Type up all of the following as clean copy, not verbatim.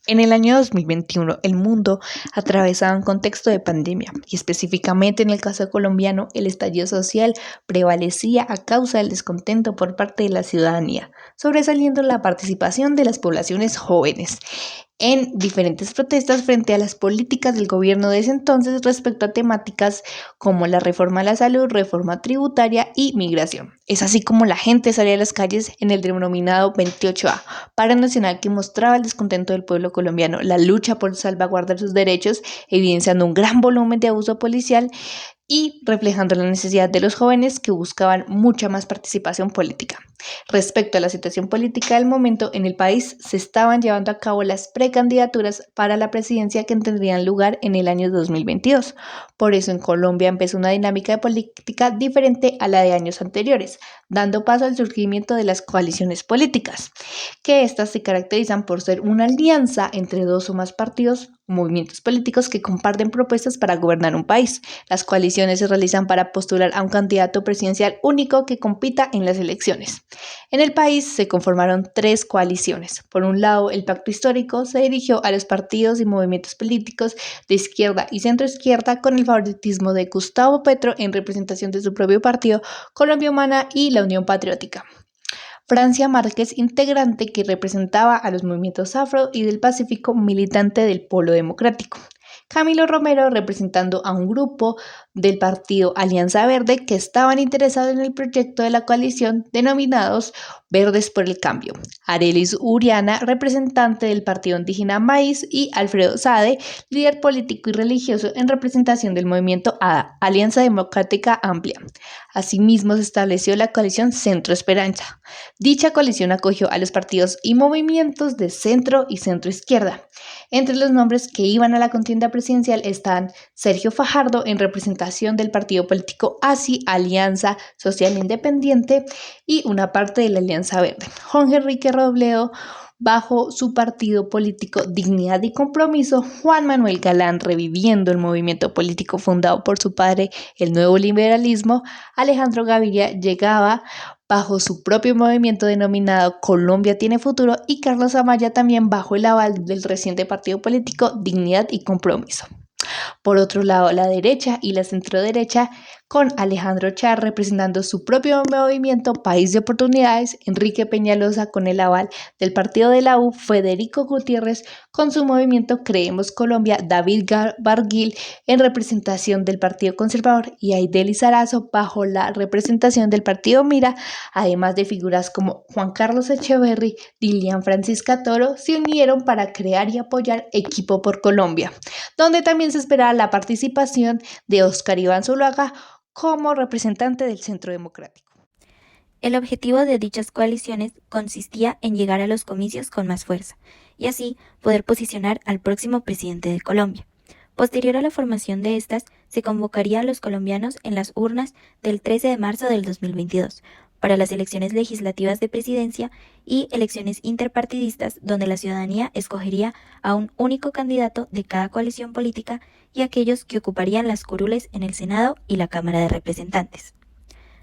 En el año 2021, el mundo atravesaba un contexto de pandemia y específicamente en el caso colombiano, el estallido social prevalecía a causa del descontento por parte de la ciudadanía, sobresaliendo la participación de las poblaciones jóvenes en diferentes protestas frente a las políticas del gobierno de ese entonces respecto a temáticas como la reforma a la salud, reforma tributaria y migración. Es así como la gente salía a las calles en el denominado 28A, paro nacional que mostraba el descontento del pueblo colombiano, la lucha por salvaguardar sus derechos, evidenciando un gran volumen de abuso policial y reflejando la necesidad de los jóvenes que buscaban mucha más participación política. Respecto a la situación política del momento, en el país se estaban llevando a cabo las precandidaturas para la presidencia que tendrían lugar en el año 2022. Por eso en Colombia empezó una dinámica de política diferente a la de años anteriores, dando paso al surgimiento de las coaliciones políticas, que estas se caracterizan por ser una alianza entre dos o más partidos o movimientos políticos que comparten propuestas para gobernar un país. Las coaliciones se realizan para postular a un candidato presidencial único que compita en las elecciones. En el país se conformaron tres coaliciones. Por un lado, el Pacto Histórico se dirigió a los partidos y movimientos políticos de izquierda y centroizquierda con el favoritismo de Gustavo Petro en representación de su propio partido, Colombia Humana y la Unión Patriótica. Francia Márquez, integrante que representaba a los movimientos afro y del Pacífico, militante del Polo Democrático. Camilo Romero, representando a un grupo del partido Alianza Verde que estaban interesados en el proyecto de la coalición denominados Verdes por el Cambio. Arelis Uriana, representante del partido indígena Maíz, y Alfredo Sade, líder político y religioso en representación del movimiento ADA, Alianza Democrática Amplia. Asimismo, se estableció la coalición Centro Esperanza. Dicha coalición acogió a los partidos y movimientos de centro y centro izquierda. Entre los nombres que iban a la contienda presidencial están Sergio Fajardo en representación del partido político ASI, Alianza Social Independiente, y una parte de la Alianza Verde. Jorge Enrique Robledo bajo su partido político Dignidad y Compromiso, Juan Manuel Galán reviviendo el movimiento político fundado por su padre, el nuevo liberalismo. Alejandro Gaviria llegaba bajo su propio movimiento denominado Colombia Tiene Futuro, y Carlos Amaya también bajo el aval del reciente partido político Dignidad y Compromiso. Por otro lado, la derecha y la centroderecha, con Alejandro Char representando su propio movimiento País de Oportunidades, Enrique Peñalosa con el aval del partido de la U, Federico Gutiérrez con su movimiento Creemos Colombia, David Barguil en representación del Partido Conservador y Aidé Lizarazo bajo la representación del partido Mira, además de figuras como Juan Carlos Echeverry, Dilian Francisca Toro, se unieron para crear y apoyar Equipo por Colombia, donde también se esperaba la participación de Óscar Iván Zuluaga como representante del Centro Democrático. El objetivo de dichas coaliciones consistía en llegar a los comicios con más fuerza y así poder posicionar al próximo presidente de Colombia. Posterior a la formación de estas, se convocaría a los colombianos en las urnas del 13 de marzo del 2022 para las elecciones legislativas de presidencia y elecciones interpartidistas donde la ciudadanía escogería a un único candidato de cada coalición política y aquellos que ocuparían las curules en el Senado y la Cámara de Representantes.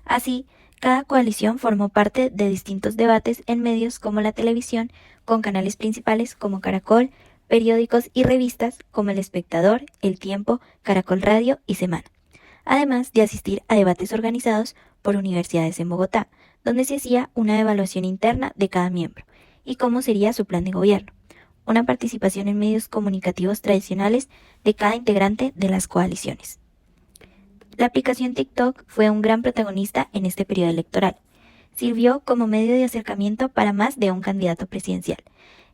Así, cada coalición formó parte de distintos debates en medios como la televisión, con canales principales como Caracol, periódicos y revistas como El Espectador, El Tiempo, Caracol Radio y Semana, además de asistir a debates organizados por universidades en Bogotá, donde se hacía una evaluación interna de cada miembro y cómo sería su plan de gobierno, una participación en medios comunicativos tradicionales de cada integrante de las coaliciones. La aplicación TikTok fue un gran protagonista en este periodo electoral. Sirvió como medio de acercamiento para más de un candidato presidencial,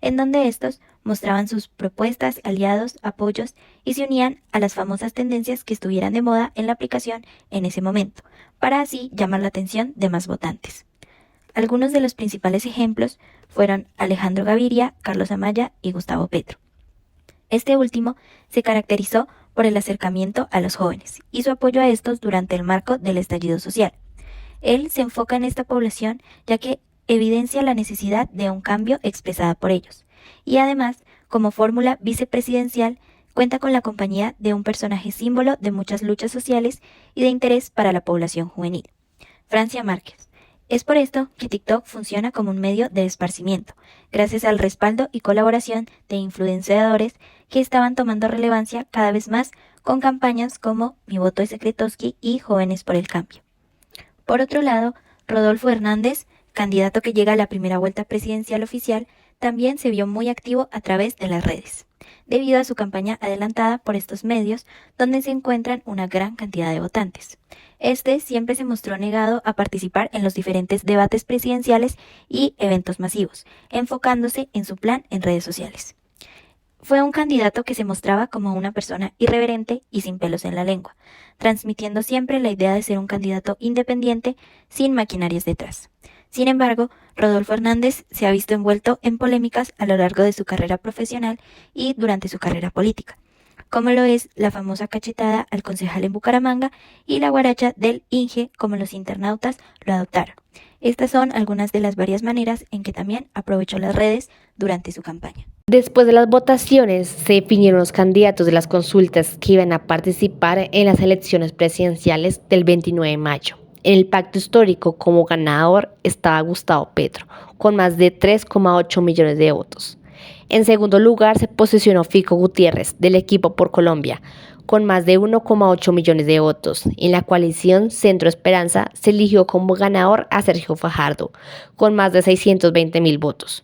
en donde estos mostraban sus propuestas, aliados, apoyos y se unían a las famosas tendencias que estuvieran de moda en la aplicación en ese momento, para así llamar la atención de más votantes. Algunos de los principales ejemplos fueron Alejandro Gaviria, Carlos Amaya y Gustavo Petro. Este último se caracterizó por el acercamiento a los jóvenes y su apoyo a estos durante el marco del estallido social. Él se enfoca en esta población ya que evidencia la necesidad de un cambio expresada por ellos. Y además, como fórmula vicepresidencial, cuenta con la compañía de un personaje símbolo de muchas luchas sociales y de interés para la población juvenil, Francia Márquez. Es por esto que TikTok funciona como un medio de esparcimiento, gracias al respaldo y colaboración de influenciadores que estaban tomando relevancia cada vez más con campañas como Mi voto es Secretoski y Jóvenes por el Cambio. Por otro lado, Rodolfo Hernández, candidato que llega a la primera vuelta presidencial oficial, también se vio muy activo a través de las redes, debido a su campaña adelantada por estos medios donde se encuentran una gran cantidad de votantes. Este siempre se mostró negado a participar en los diferentes debates presidenciales y eventos masivos, enfocándose en su plan en redes sociales. Fue un candidato que se mostraba como una persona irreverente y sin pelos en la lengua, transmitiendo siempre la idea de ser un candidato independiente sin maquinarias detrás. Sin embargo, Rodolfo Hernández se ha visto envuelto en polémicas a lo largo de su carrera profesional y durante su carrera política, como lo es la famosa cachetada al concejal en Bucaramanga y la guaracha del Inge, como los internautas lo adoptaron. Estas son algunas de las varias maneras en que también aprovechó las redes durante su campaña. Después de las votaciones, se definieron los candidatos de las consultas que iban a participar en las elecciones presidenciales del 29 de mayo. En el pacto histórico, como ganador, estaba Gustavo Petro, con más de 3,8 millones de votos. En segundo lugar, se posicionó Fico Gutiérrez, del Equipo por Colombia, con más de 1,8 millones de votos. En la coalición Centro Esperanza se eligió como ganador a Sergio Fajardo, con más de 620.000 votos.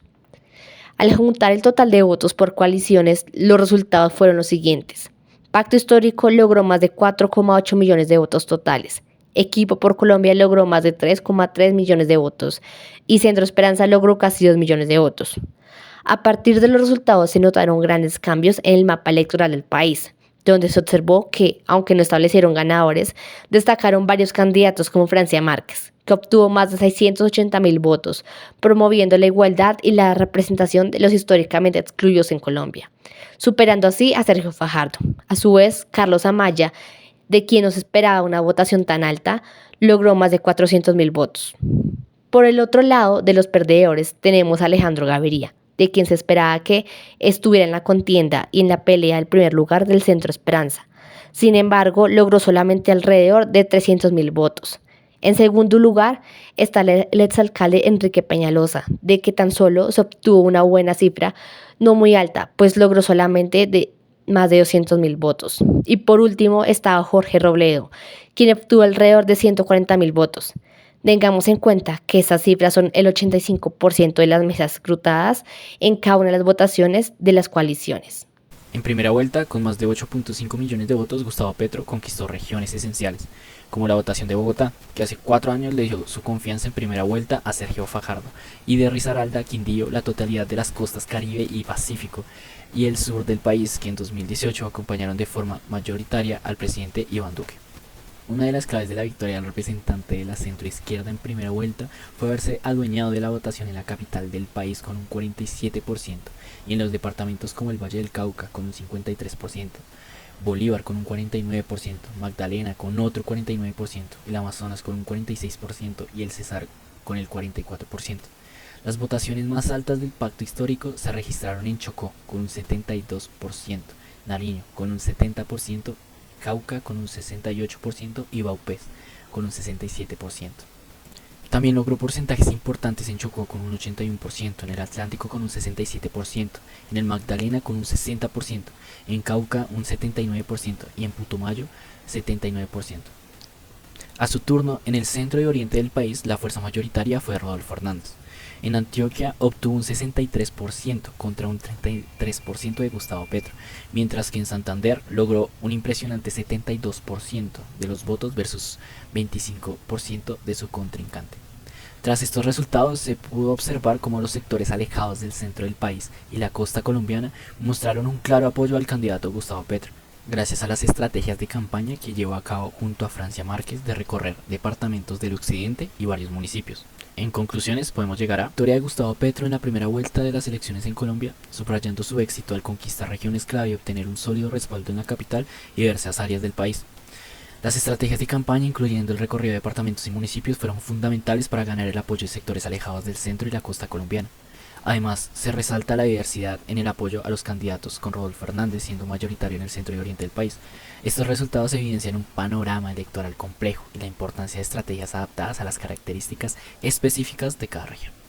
Al juntar el total de votos por coaliciones, los resultados fueron los siguientes. Pacto Histórico logró más de 4,8 millones de votos totales. Equipo por Colombia logró más de 3,3 millones de votos y Centro Esperanza logró casi 2 millones de votos. A partir de los resultados se notaron grandes cambios en el mapa electoral del país, donde se observó que, aunque no establecieron ganadores, destacaron varios candidatos como Francia Márquez, que obtuvo más de 680.000 votos, promoviendo la igualdad y la representación de los históricamente excluidos en Colombia, superando así a Sergio Fajardo. A su vez, Carlos Amaya, de quien no se esperaba una votación tan alta, logró más de 400.000 votos. Por el otro lado de los perdedores tenemos a Alejandro Gaviria, de quien se esperaba que estuviera en la contienda y en la pelea del primer lugar del Centro Esperanza. Sin embargo, logró solamente alrededor de 300.000 votos. En segundo lugar está el exalcalde Enrique Peñalosa, de que tan solo se obtuvo una buena cifra, no muy alta, pues logró solamente de más de 200.000 votos. Y por último estaba Jorge Robledo, quien obtuvo alrededor de 140.000 votos. Tengamos en cuenta que estas cifras son el 85% de las mesas escrutadas en cada una de las votaciones de las coaliciones. En primera vuelta, con más de 8.5 millones de votos, Gustavo Petro conquistó regiones esenciales, como la votación de Bogotá, que hace 4 años le dio su confianza en primera vuelta a Sergio Fajardo, y de Risaralda, Quindío, la totalidad de las costas Caribe y Pacífico, y el sur del país, que en 2018 acompañaron de forma mayoritaria al presidente Iván Duque. Una de las claves de la victoria del representante de la centroizquierda en primera vuelta fue haberse adueñado de la votación en la capital del país con un 47% y en los departamentos como el Valle del Cauca con un 53%, Bolívar con un 49%, Magdalena con otro 49%, el Amazonas con un 46% y el Cesar con el 44%. Las votaciones más altas del pacto histórico se registraron en Chocó con un 72%, Nariño con un 70%, Cauca con un 68% y Vaupés con un 67%. También logró porcentajes importantes en Chocó con un 81%, en el Atlántico con un 67%, en el Magdalena con un 60%, en Cauca un 79% y en Putumayo 79%. A su turno, en el centro y oriente del país, la fuerza mayoritaria fue Rodolfo Hernández. En Antioquia obtuvo un 63% contra un 33% de Gustavo Petro, mientras que en Santander logró un impresionante 72% de los votos versus 25% de su contrincante. Tras estos resultados se pudo observar cómo los sectores alejados del centro del país y la costa colombiana mostraron un claro apoyo al candidato Gustavo Petro, gracias a las estrategias de campaña que llevó a cabo junto a Francia Márquez de recorrer departamentos del occidente y varios municipios. En conclusiones, podemos llegar a victoria de Gustavo Petro en la primera vuelta de las elecciones en Colombia, subrayando su éxito al conquistar regiones clave y obtener un sólido respaldo en la capital y diversas áreas del país. Las estrategias de campaña, incluyendo el recorrido de departamentos y municipios, fueron fundamentales para ganar el apoyo de sectores alejados del centro y la costa colombiana. Además, se resalta la diversidad en el apoyo a los candidatos, con Rodolfo Hernández siendo mayoritario en el centro y oriente del país. Estos resultados evidencian un panorama electoral complejo y la importancia de estrategias adaptadas a las características específicas de cada región.